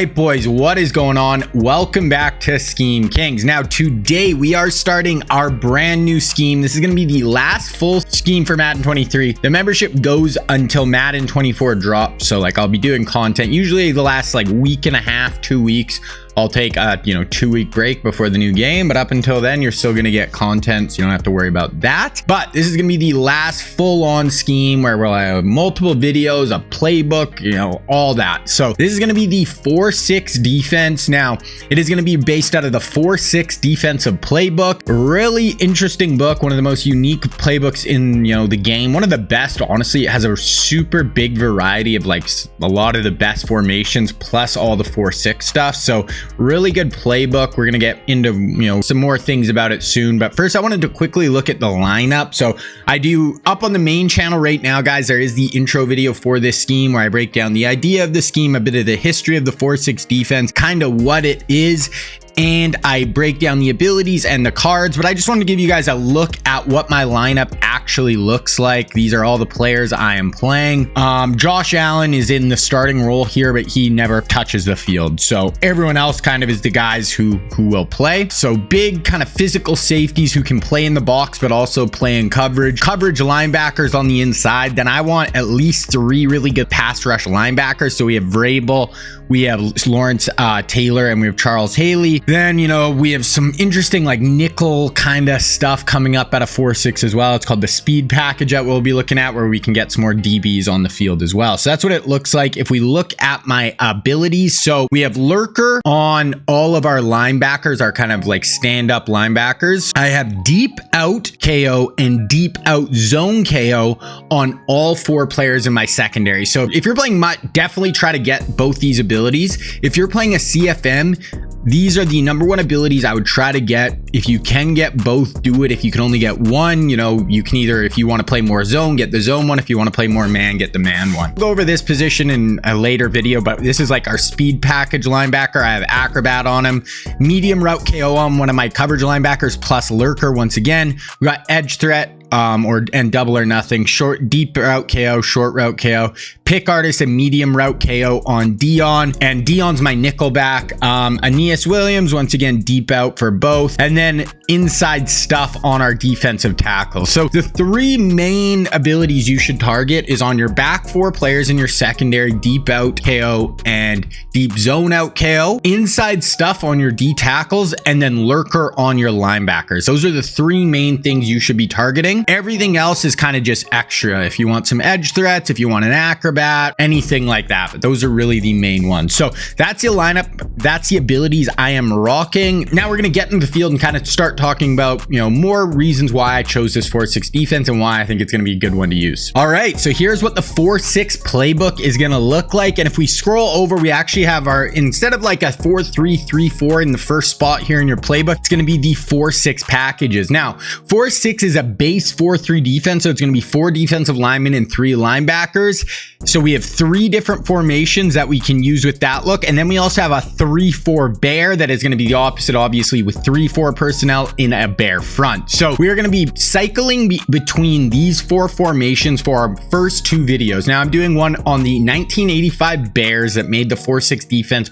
right, boys, what is going on? Welcome back to Scheme Kings. Now, today we are starting our brand new scheme. This is going to be the last full scheme for Madden 23. The membership goes until Madden 24 drops. So like I'll be doing content usually the last like week and a half, 2 weeks. I'll take a 2-week break before the new game, but up until then you're still going to get content, so you don't have to worry about that. But this is going to be the last full-on scheme where we'll have multiple videos, a playbook, all that. So this is going to be the 4-6 defense. Now it is going to be based out of the 4-6 defensive playbook. Really interesting book, one of the most unique playbooks in the game, one of the best. Honestly, it has a super big variety of like a lot of the best formations plus all the 4-6 stuff. So really good playbook. We're gonna get into some more things about it soon, but first I wanted to quickly look at the lineup. So I do up on the main channel right now, guys, there is the intro video for this scheme where I break down the idea of the scheme, a bit of the history of the 4-6 defense, kind of what it is, and I break down the abilities and the cards. But I just wanted to give you guys a look at what my lineup actually looks like. These are all the players I am playing. Josh Allen is in the starting role here, but he never touches the field. So everyone else kind of is the guys who will play. So big kind of physical safeties who can play in the box, but also play in coverage. Coverage linebackers on the inside. Then I want at least 3 really good pass rush linebackers. So we have Vrabel, we have Lawrence Taylor, and we have Charles Haley. Then, we have some interesting like nickel kind of stuff coming up at a 4-6 as well. It's called the speed package that we'll be looking at, where we can get some more DBs on the field as well. So that's what it looks like if we look at my abilities. So we have Lurker on all of our linebackers, our kind of like stand-up linebackers. I have deep out KO and deep out zone KO on all 4 players in my secondary. So if you're playing Mutt, definitely try to get both these abilities. If you're playing a CFM, these are the number 1 abilities I would try to get. If you can get both, do it. If you can only get one, you can either, if you want to play more zone, get the zone one. If you want to play more man, get the man one. We'll go over this position in a later video, but this is like our speed package linebacker. I have acrobat on him, medium route KO on one of my coverage linebackers, plus lurker. Once again, we got edge threat, and double or nothing, deep route KO, short route KO, pick artist and medium route KO on Dion, and Dion's my nickel back. Aeneas Williams, once again, deep out for both, and then inside stuff on our defensive tackle. So the 3 main abilities you should target is on your back 4 players in your secondary, deep out KO and deep zone out KO, inside stuff on your D tackles, and then lurker on your linebackers. Those are the 3 main things you should be targeting. Everything else is kind of just extra. If you want some edge threats, if you want an acrobat, anything like that, but those are really the main ones. So that's the lineup. That's the abilities I am rocking. Now we're going to get into the field and kind of start talking about, more reasons why I chose this 4-6 defense and why I think it's going to be a good one to use. All right. So here's what the 4-6 playbook is going to look like. And if we scroll over, we actually have instead of like a 4-3-3-4 in the first spot here in your playbook, it's going to be the 4-6 packages. Now, 4-6 is a base 4-3 defense, so it's going to be 4 defensive linemen and 3 linebackers. So we have 3 different formations that we can use with that look, and then we also have a 3-4 bear that is going to be the opposite, obviously, with 3-4 personnel in a bear front. So we're going to be cycling between these 4 formations for our first 2 videos. Now I'm doing one on the 1985 Bears that made the 4-6 defense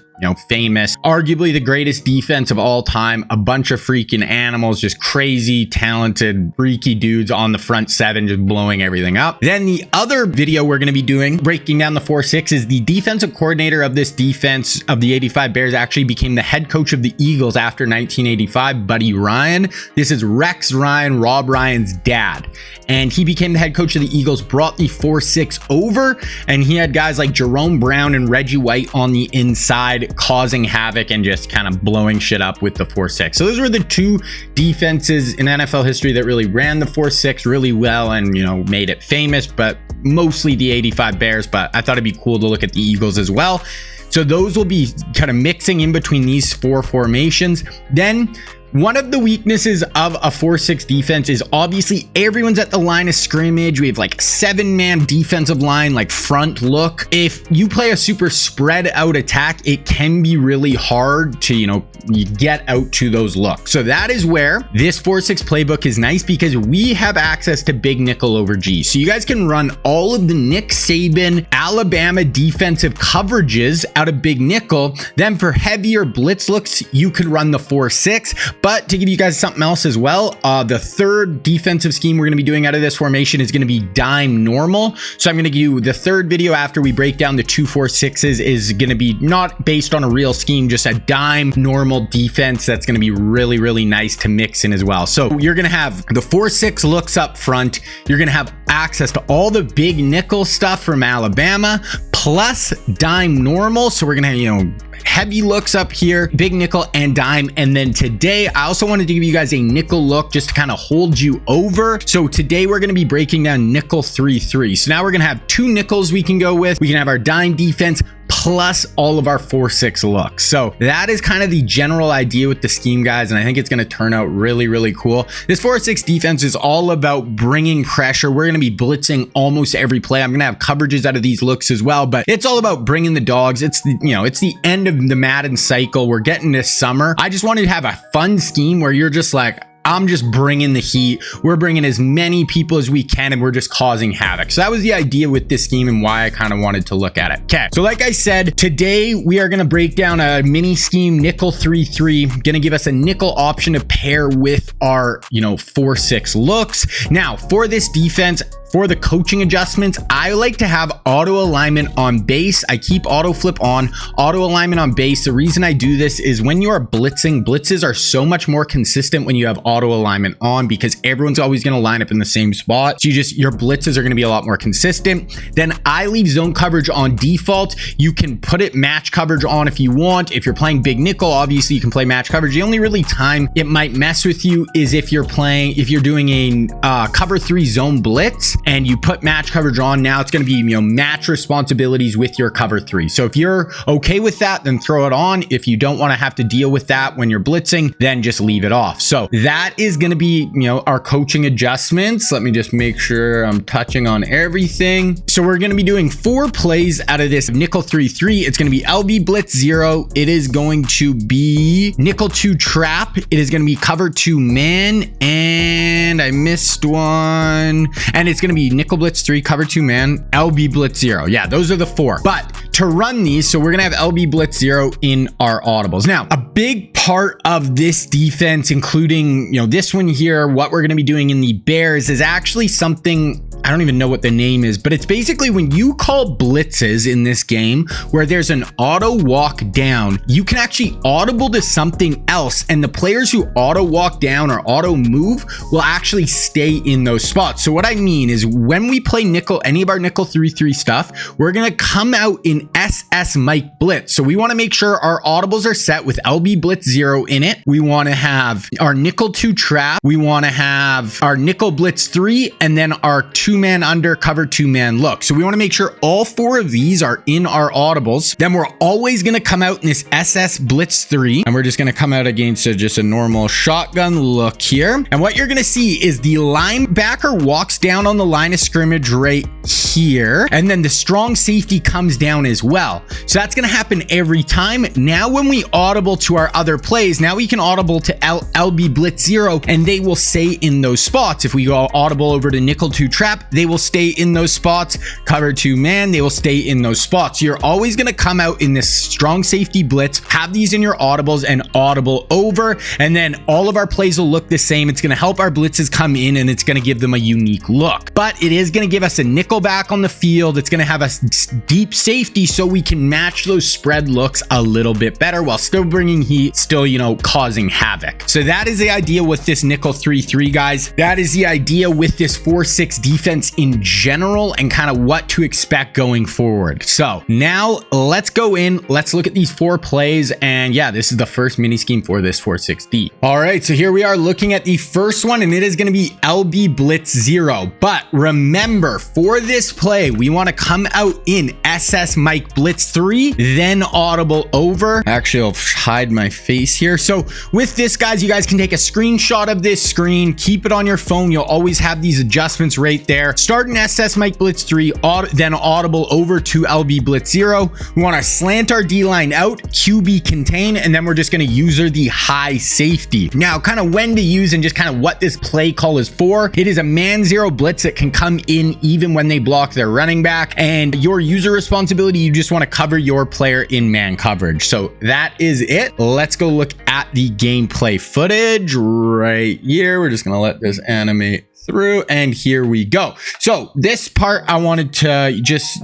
famous, arguably the greatest defense of all time. A bunch of freaking animals, just crazy, talented, freaky dudes on the front 7, just blowing everything up. Then the other video we're going to be doing, breaking down the 4-6, is the defensive coordinator of this defense of the 85 Bears actually became the head coach of the Eagles after 1985, Buddy Ryan. This is Rex Ryan, Rob Ryan's dad. And he became the head coach of the Eagles, brought the 4-6 over, and he had guys like Jerome Brown and Reggie White on the inside, causing havoc and just kind of blowing shit up with the 4-6. So those were the 2 defenses in NFL history that really ran the 4-6 really well and, made it famous, but mostly the 85 Bears. But I thought it'd be cool to look at the Eagles as well. So those will be kind of mixing in between these 4 formations. Then one of the weaknesses of a 4-6 defense is obviously everyone's at the line of scrimmage. We have like 7-man defensive line, like front look. If you play a super spread out attack, it can be really hard to, you get out to those looks. So that is where this 4-6 playbook is nice, because we have access to big nickel over G. So you guys can run all of the Nick Saban Alabama defensive coverages out of big nickel. Then for heavier blitz looks, you could run the 4-6. But to give you guys something else as well, the third defensive scheme we're going to be doing out of this formation is going to be dime normal. So I'm going to give you the third video after we break down the 2-4-6s is going to be not based on a real scheme, just a dime normal defense that's going to be really, really nice to mix in as well. So you're going to have the 4-6 looks up front. You're going to have access to all the big nickel stuff from Alabama plus dime normal. So we're going to have, heavy looks up here, big nickel and dime. And then today I also wanted to give you guys a nickel look just to kind of hold you over. So today we're going to be breaking down nickel 3-3. So now we're going to have 2 nickels we can go with. We can have our dime defense plus all of our 4-6 looks. So that is kind of the general idea with the scheme, guys, and I think it's going to turn out really, really cool. This 4-6 defense is all about bringing pressure. We're going to be blitzing almost every play. I'm going to have coverages out of these looks as well, but it's all about bringing the dogs. It's the, it's the end of the Madden cycle. We're getting this summer. I just wanted to have a fun scheme where you're just like, I'm just bringing the heat. We're bringing as many people as we can, and we're just causing havoc. So that was the idea with this scheme and why I kind of wanted to look at it. Okay, so like I said, today we are going to break down a mini scheme, nickel 3-3, going to give us a nickel option to pair with our, 4-6 looks. Now, for this defense, for the coaching adjustments, I like to have auto alignment on base. I keep auto flip on, auto alignment on base. The reason I do this is when you are blitzing, blitzes are so much more consistent when you have auto alignment on, because everyone's always going to line up in the same spot. So your blitzes are going to be a lot more consistent. Then I leave zone coverage on default. You can put it match coverage on if you want. If you're playing big nickel, obviously you can play match coverage. The only really time it might mess with you is if you're doing a cover 3 zone blitz and you put match coverage on. Now it's going to be, match responsibilities with your cover 3. So if you're okay with that, then throw it on. If you don't want to have to deal with that when you're blitzing, then just leave it off. So that is going to be, our coaching adjustments. Let me just make sure I'm touching on everything. So we're going to be doing 4 plays out of this nickel 3-3. It's going to be LB blitz 0. It is going to be nickel 2 trap. It is going to be cover 2 man, and I missed one. And it's going to be nickel blitz 3, cover 2 man, LB blitz 0. Yeah, those are the 4. But to run these, so we're going to have LB blitz 0 in our audibles. Now, a big part of this defense, including, this one here, what we're going to be doing in the Bears, is actually something, I don't even know what the name is, but it's basically when you call blitzes in this game where there's an auto walk down, you can actually audible to something else, and the players who auto walk down or auto move will actually stay in those spots. So what I mean is when we play nickel, any of our nickel 3-3 stuff, we're going to come out in SS Mike blitz. So we want to make sure our audibles are set with LB blitz 0 in it. We want to have our nickel 2 trap. We want to have our nickel blitz 3, and then our 2-man under cover 2-man look. So we want to make sure all 4 of these are in our audibles. Then we're always going to come out in this SS blitz 3, and we're just going to come out against just a normal shotgun look here. And what you're going to see is the linebacker walks down on the line of scrimmage right here, and then the strong safety comes down as well. So that's going to happen every time. Now when we audible to our other plays, now we can audible to LB blitz 0, and they will stay in those spots. If we go audible over to nickel 2 trap, they will stay in those spots. Cover 2 man, they will stay in those spots. You're always going to come out in this strong safety blitz, have these in your audibles, and audible over, and then all of our plays will look the same. It's going to help our blitzes come in, and it's going to give them a unique look. But it is going to give us a nickel back on the field. It's going to have us deep safety so we can match those spread looks a little bit better while still bringing heat, still, causing havoc. So that is the idea with this nickel 3-3, guys. That is the idea with this 4-6 defense defense in general and kind of what to expect going forward. So now let's go in, let's look at these 4 plays, and yeah, this is the first mini scheme for this 4-6-D. All right, so here we are looking at the first one, and it is going to be LB Blitz 0. But remember, for this play, we want to come out in SS Mike Blitz 3, then audible over. Actually, I'll hide my face here. So with this, guys, you guys can take a screenshot of this screen, keep it on your phone. You'll always have these adjustments right there. Start in SS Mike Blitz 3, then audible over to LB Blitz 0. We want to slant our D-line out, QB contain, and then we're just going to user the high safety. Now, kind of when to use and just kind of what this play call is for. It is a man 0 blitz that can come in even when they block their running back, and your user responsibility, you just want to cover your player in man coverage. So that is it. Let's go look at the gameplay footage right here. We're just going to let this animate through, and here we go. So this part I wanted to just,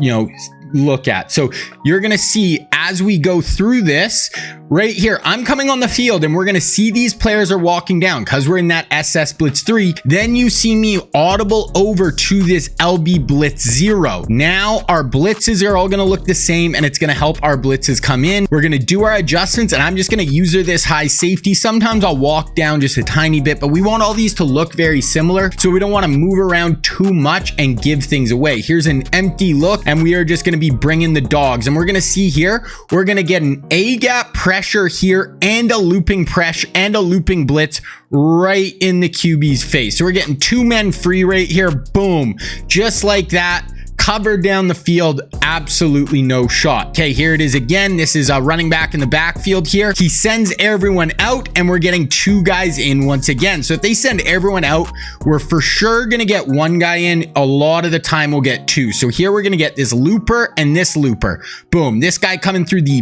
look at. So you're going to see as we go through this right here, I'm coming on the field and we're going to see these players are walking down because we're in that SS Blitz 3. Then you see me audible over to this LB Blitz 0. Now our blitzes are all going to look the same, and it's going to help our blitzes come in. We're going to do our adjustments, and I'm just going to user this high safety. Sometimes I'll walk down just a tiny bit, but we want all these to look very similar, so we don't want to move around too much and give things away. Here's an empty look, and we are just going to be bringing the dogs, and we're going to see here, we're going to get an A gap pressure here and a looping pressure and a looping blitz right in the QB's face. So we're getting 2 men free right here. Boom, just like that. Covered down the field, absolutely no shot. Okay, here it is again. This is a running back in the backfield here. He sends everyone out, and we're getting 2 guys in once again. So if they send everyone out, we're for sure going to get 1 guy in. A lot of the time we'll get 2. So here we're going to get this looper and this looper. Boom, this guy coming through the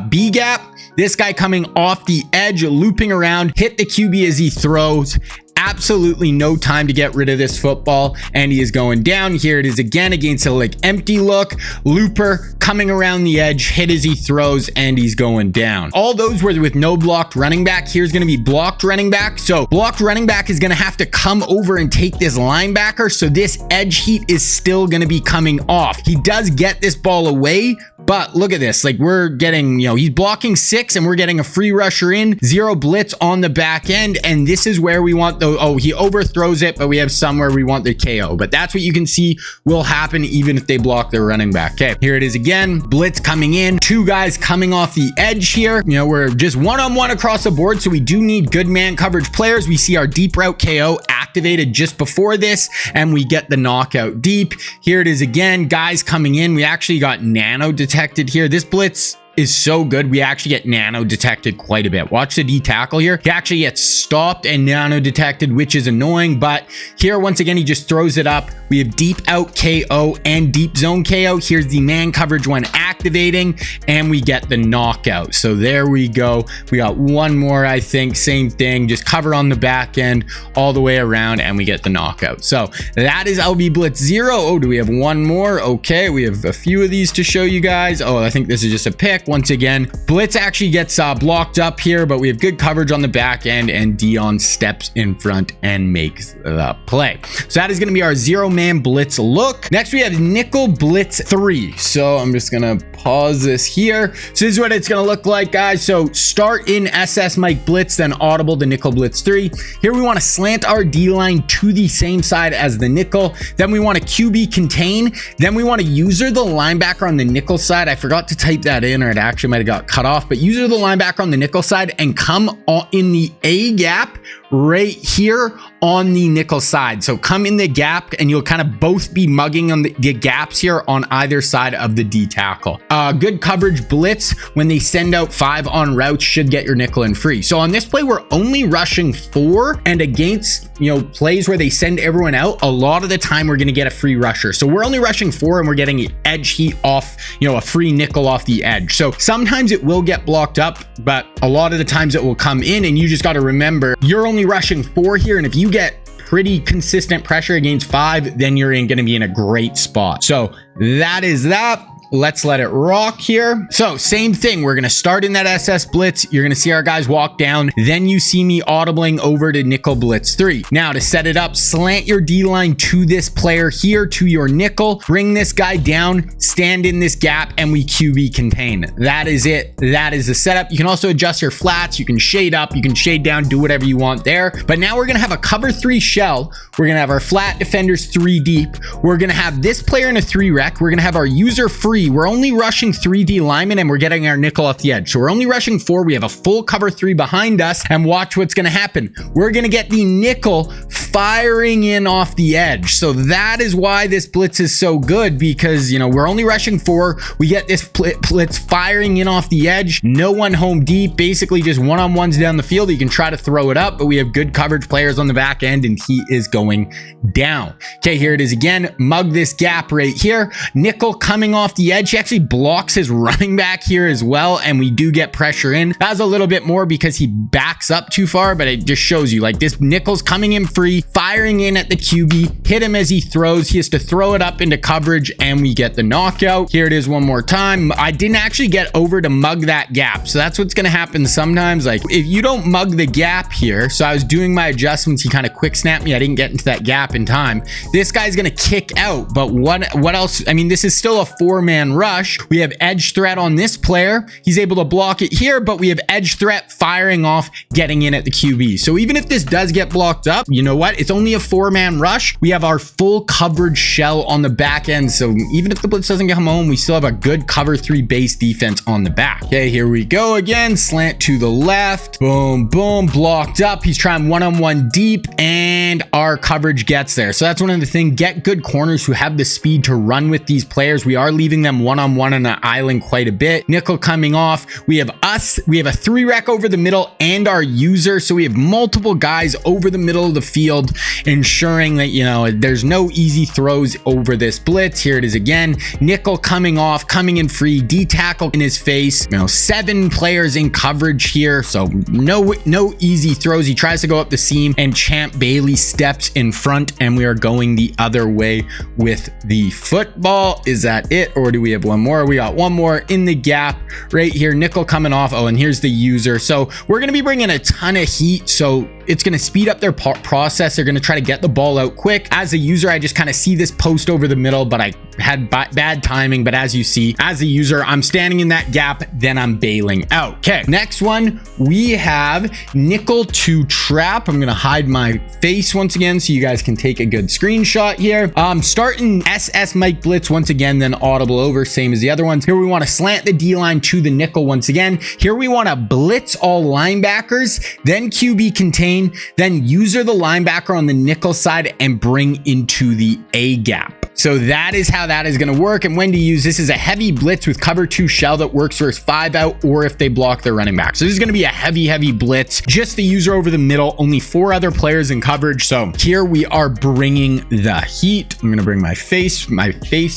B gap. This guy coming off the edge, looping around, hit the QB as he throws. Absolutely no time to get rid of this football, and he is going down. Here it is again against a empty look, looper coming around the edge, hit as he throws, and he's going down. All those were with no blocked running back. Here's going to be blocked running back. So blocked running back is going to have to come over and take this linebacker, so this edge heat is still going to be coming off. He does get this ball away, but look at this. We're getting, he's blocking 6, and we're getting a free rusher in, 0 blitz on the back end, and this is where we want the, he overthrows it, but we have somewhere we want the KO. But that's what you can see will happen even if they block their running back. Okay, here it is again. Blitz coming in, 2 guys coming off the edge here. We're just one-on-one across the board, so we do need good man coverage players. We see our deep route KO activated just before this, and we get the knockout deep. Here it is again, guys coming in. We actually got nano detected here. This blitz is so good. We actually get nano detected quite a bit. Watch the D tackle here. He actually gets stopped and nano detected, which is annoying, but here once again he just throws it up. We have deep out KO and deep zone KO. Here's the man coverage one activating, and we get the knockout. So there we go. We got 1 more, I think. Same thing, just cover on the back end all the way around, and we get the knockout. So that is LB Blitz 0. Oh, do we have 1 more? Okay, we have a few of these to show you guys. Oh, I think this is just a pick. Once again, blitz actually gets blocked up here, but we have good coverage on the back end, and Dion steps in front and makes the play. So that is going to be our 0-man blitz look. Next we have nickel blitz 3. So I'm just gonna pause this here. So this is what it's gonna look like, guys. So start in SS Mike Blitz, then audible the nickel blitz 3. Here we want to slant our D-line to the same side as the nickel. Then we want to QB contain. Then we want to user the linebacker on the nickel side. I forgot to type that in, or it actually might have got cut off, but user the linebacker on the nickel side and come in the A gap right here on the nickel side. So come in the gap, and you'll kind of both be mugging on the gaps here on either side of the D tackle. Good coverage blitz when they send out 5 on routes should get your nickel in free. So on this play, we're only rushing 4, and against plays where they send everyone out, a lot of the time we're going to get a free rusher. So we're only rushing 4, and we're getting an edge heat off, a free nickel off the edge. So sometimes it will get blocked up, but a lot of the times it will come in, and you just got to remember you're only rushing 4 here, and if you get pretty consistent pressure against 5, then you're going to be in a great spot. So that is that. let's let it rock here. So same thing. We're going to start in that SS blitz. You're going to see our guys walk down. Then you see me audibling over to nickel blitz 3. Now to set it up, slant your D-line to this player here, to your nickel. Bring this guy down, stand in this gap, and we QB contain. That is it. That is the setup. You can also adjust your flats. You can shade up. You can shade down. Do whatever you want there. But now we're going to have a cover 3 shell. We're going to have our flat defenders 3 deep. We're going to have this player in a 3 rec. We're going to have our user free. We're only rushing 3D linemen, and we're getting our nickel off the edge. So we're only rushing 4. We have a full cover 3 behind us, and watch what's going to happen. We're going to get the nickel firing in off the edge. So that is why this blitz is so good, because, you know, we're only rushing 4. We get this blitz firing in off the edge. No one home deep, basically just one-on-ones down the field. You can try to throw it up, but we have good coverage players on the back end, and he is going down. Okay, here it is again. Mug this gap right here. Nickel coming off the edge. He actually blocks his running back here as well, and we do get pressure in. That's a little bit more because he backs up too far, but it just shows you, like, this nickel's coming in free, firing in at the QB, hit him as he throws. He has to throw it up into coverage, and we get the knockout. Here it is one more time. I didn't actually get over to mug that gap, so that's what's going to happen sometimes. Like, if you don't mug the gap here, so I was doing my adjustments, he kind of quick snapped me. I didn't get into that gap in time. This guy's going to kick out, but what else? I mean, this is still a 4-man rush. We have edge threat on this player. He's able to block it here, but we have edge threat firing off, getting in at the QB. So even if this does get blocked up, you know what? It's only a 4-man rush. We have our full coverage shell on the back end. So even if the blitz doesn't come home, we still have a good cover 3 base defense on the back. Okay, here we go again. Slant to the left. Boom, boom, blocked up. He's trying one-on-one deep, and our coverage gets there. So that's one of the things. Get good corners who have the speed to run with these players. We are leaving them one-on-one on an island quite a bit. Nickel coming off. We have us. We have a 3 rec over the middle and our user. So we have multiple guys over the middle of the field, ensuring that, you know, there's no easy throws over this blitz. Here it is again. Nickel coming off, coming in free, D-tackle in his face. You know, 7 players in coverage here. So no easy throws. He tries to go up the seam, and Champ Bailey steps in front, and we are going the other way with the football. Is that it, or do we have one more? We got one more in the gap right here. Nickel coming off. Oh, and here's the user. So we're going to be bringing a ton of heat, so it's going to speed up their process. They're going to try to get the ball out quick. As a user, I just kind of see this post over the middle, but I had bad timing. But as you see, as a user, I'm standing in that gap, then I'm bailing out. Okay, next one, we have nickel to trap. I'm going to hide my face once again so you guys can take a good screenshot here. Starting SS Mike blitz once again, then audible over, same as the other ones. Here we want to slant the D-line to the nickel once again. Here we want to blitz all linebackers, then QB contain, then user the linebacker on the nickel side and bring into the A gap. So that is how that is going to work, and when to use. This is a heavy blitz with cover 2 shell that works versus 5 out, or if they block their running back. So this is going to be a heavy blitz. Just the user over the middle, only 4 other players in coverage. So here we are bringing the heat. I'm going to bring my face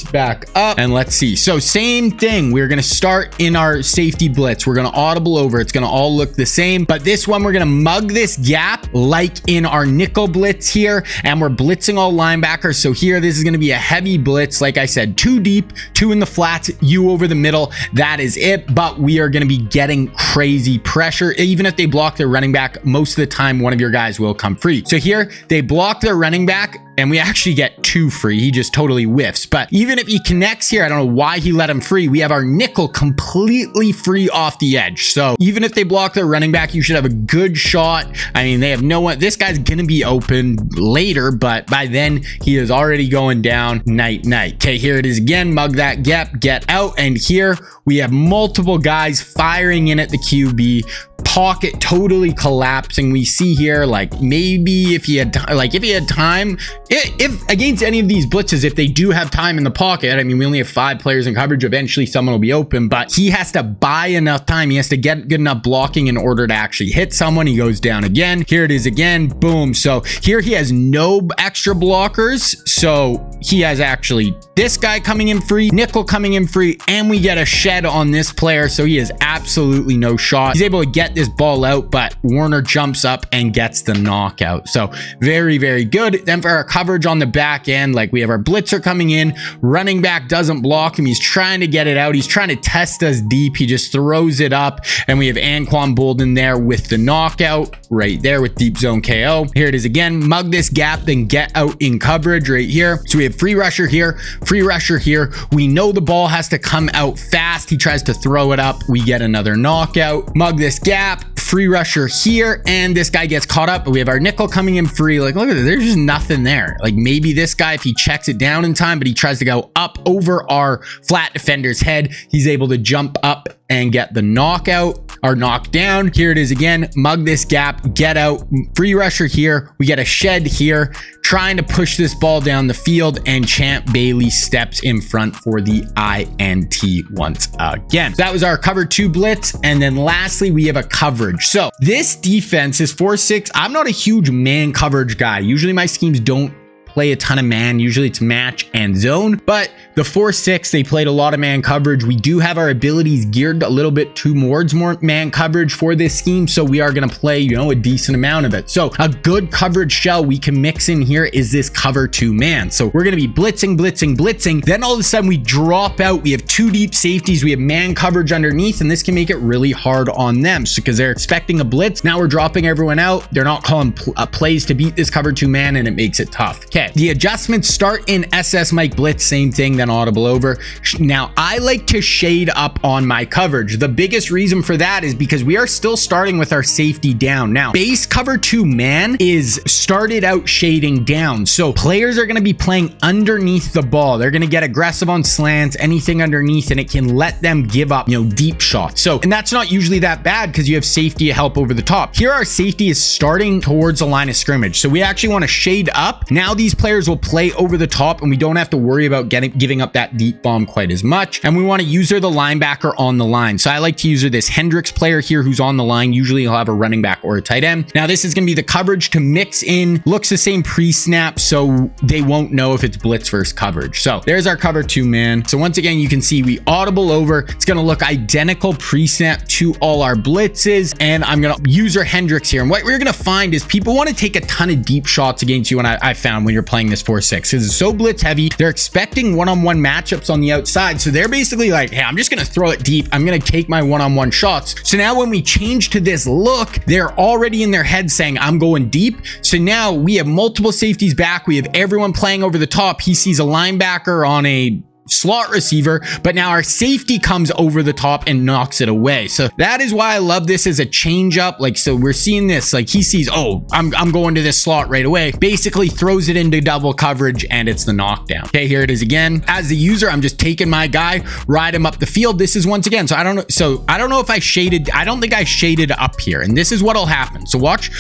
back up, and let's see. So same thing. We're going to start in our safety blitz. We're going to audible over. It's going to all look the same, but this one we're going to mug this gap like in our nickel blitz here, and we're blitzing all linebackers. So here, this is going to be a heavy blitz. Like I said, 2 deep, 2 in the flats, you over the middle. That is it. But we are going to be getting crazy pressure. Even if they block their running back, most of the time, one of your guys will come free. So here, they block their running back, and we actually get 2 free. He just totally whiffs. But even if he connects here, I don't know why he let him free. We have our nickel completely free off the edge. So even if they block their running back, you should have a good shot. I mean, they have no one. This guy's going to be open later, but by then he is already going down. Night. Okay, here it is again. Mug that gap, get out. And here we have multiple guys firing in at the QB. Pocket totally collapsing. We see here, like, maybe if he had time, if against any of these blitzes, if they do have time in the pocket, I mean, we only have 5 players in coverage. Eventually someone will be open, but he has to buy enough time. He has to get good enough blocking in order to actually hit someone. He goes down again. Here it is again. Boom. So here he has no extra blockers. So he has actually this guy coming in free, nickel coming in free, and we get a shed on this player. So he has absolutely no shot. He's able to get this ball out, but Warner jumps up and gets the knockout. So very good. Then for our coverage on the back end. Like we have our blitzer coming in, running back doesn't block him. He's trying to get it out. He's trying to test us deep. He just throws it up, and we have Anquan Boldin there with the knockout right there with deep zone KO. Here it is again. Mug this gap, then get out in coverage right here. So we have free rusher here, free rusher here. We know the ball has to come out fast. He tries to throw it up. We get another knockout. Mug this gap, free rusher here, and this guy gets caught up, but we have our nickel coming in free. Like, look at this, there's just nothing there. Like maybe this guy, if he checks it down in time, but he tries to go up over our flat defender's head, he's able to jump up and get the knockout or knockdown. Here it is again. Mug this gap, get out, free rusher here. We get a shed here, trying to push this ball down the field, and Champ Bailey steps in front for the INT once again. So that was our cover 2 blitz. And then lastly, we have a coverage. So this defense is 4-6. I'm not a huge man coverage guy. Usually my schemes don't play a ton of man. Usually it's match and zone, but the 4-6, they played a lot of man coverage. We do have our abilities geared a little bit towards more man coverage for this scheme, so we are going to play, you know, a decent amount of it. So a good coverage shell we can mix in here is this cover 2 man. So we're going to be blitzing. Then all of a sudden we drop out. We have 2 deep safeties. We have man coverage underneath, and this can make it really hard on them. So because they're expecting a blitz, now we're dropping everyone out. They're not calling plays to beat this cover 2 man, and it makes it tough. Okay, the adjustments start in SS Mike blitz, same thing, then audible over. Now I like to shade up on my coverage. The biggest reason for that is because we are still starting with our safety down. Now base cover 2 man is started out shading down, so players are going to be playing underneath the ball. They're going to get aggressive on slants, anything underneath, and it can let them give up, you know, deep shots. So, and that's not usually that bad because you have safety to help over the top. Here our safety is starting towards the line of scrimmage, so we actually want to shade up. Now these players will play over the top, and we don't have to worry about giving up that deep bomb quite as much. And we want to user the linebacker on the line. So I like to user this Hendricks player here who's on the line. Usually he'll have a running back or a tight end. Now this is going to be the coverage to mix in. Looks the same pre-snap, so they won't know if it's blitz versus coverage. So there's our cover 2 man. So once again, you can see we audible over. It's going to look identical pre-snap to all our blitzes. And I'm going to user Hendricks here. And what we're going to find is people want to take a ton of deep shots against you. And I found when you're playing this 4-6, because it's so blitz heavy, they're expecting one-on-one matchups on the outside. So they're basically like, hey, I'm just going to throw it deep. I'm going to take my one-on-one shots. So now when we change to this look, they're already in their head saying, I'm going deep. So now we have multiple safeties back. We have everyone playing over the top. He sees a linebacker on a slot receiver, but now our safety comes over the top and knocks it away. So that is why I love this as a change up. Like, so we're seeing this, like he sees, oh, I'm going to this slot right away, basically throws it into double coverage, and it's the knockdown. Okay, here it is again. As the user, I'm just taking my guy, ride him up the field. This is once again, so I don't know if I shaded, I don't think I shaded up here, and this is what'll happen. So watch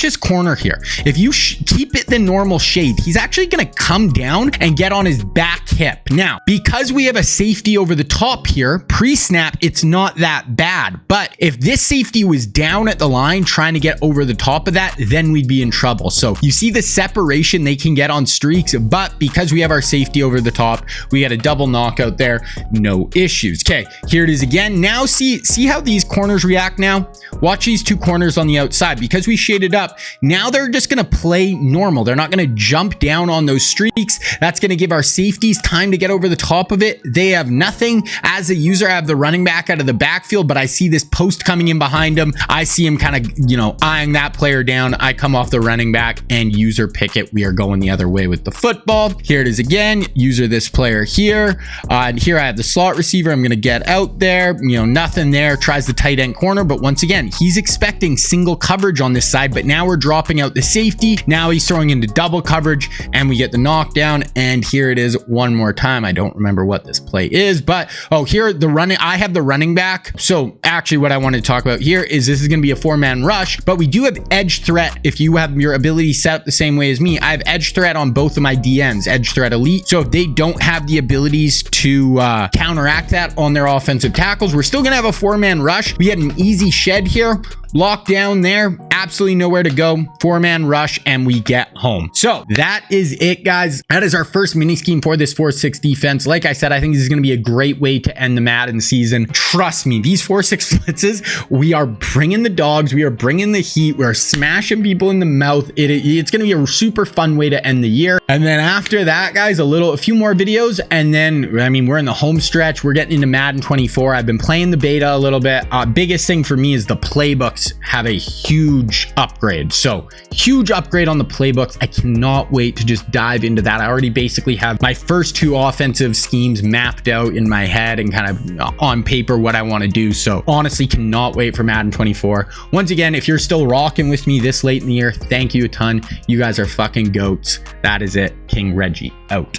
this corner here. If you keep it the normal shade, he's actually going to come down and get on his back hip. Now, because we have a safety over the top here, pre-snap, it's not that bad. But if this safety was down at the line trying to get over the top of that, then we'd be in trouble. So you see the separation they can get on streaks, but because we have our safety over the top, we got a double knockout there, no issues. Okay, here it is again. Now see how these corners react now? Watch these 2 corners on the outside. Because we shaded up, now they're just going to play normal. They're not going to jump down on those streaks. That's going to give our safeties time to get over the top of it. They have nothing. As a user, I have the running back out of the backfield, but I see this post coming in behind him. I see him kind of, you know, eyeing that player down. I come off the running back and user pick it. We are going the other way with the football. Here it is again. User this player here. And here I have the slot receiver. I'm going to get out there. You know, nothing there. Tries the tight end corner, but once again, he's expecting single coverage on this side, but now we're dropping out the safety. Now he's throwing into double coverage, and we get the knockdown. And here it is one more time. I don't remember what this play is, but here the running, I have the running back. So actually what I wanted to talk about here is this is going to be a 4-man rush, but we do have edge threat. If you have your ability set up the same way as me, I have edge threat on both of my DNs, edge threat elite. So if they don't have the abilities to counteract that on their offensive tackles, we're still going to have a 4-man rush. We had an easy shed here. Lock down there. absolutely nowhere to go. 4-man rush and we get home. So that is it, guys. That is our first mini scheme for this 4-6 defense. Like I said, I think this is going to be a great way to end the Madden season. Trust me, these 4-6 blitzes, we are bringing the dogs, we are bringing the heat, we're smashing people in the mouth. It's going to be a super fun way to end the year. And then after that, guys, a few more videos, and then I mean, we're in the home stretch. We're getting into Madden 24. I've been playing the beta a little bit. Biggest thing for me is the playbooks have a huge upgrade. So huge upgrade on the playbooks. I cannot wait to just dive into that. I already basically have my first 2 offensive schemes mapped out in my head and kind of on paper what I want to do. So honestly, cannot wait for Madden 24. Once again, if you're still rocking with me this late in the year, thank you a ton. You guys are fucking goats. That is it. King Reggie out.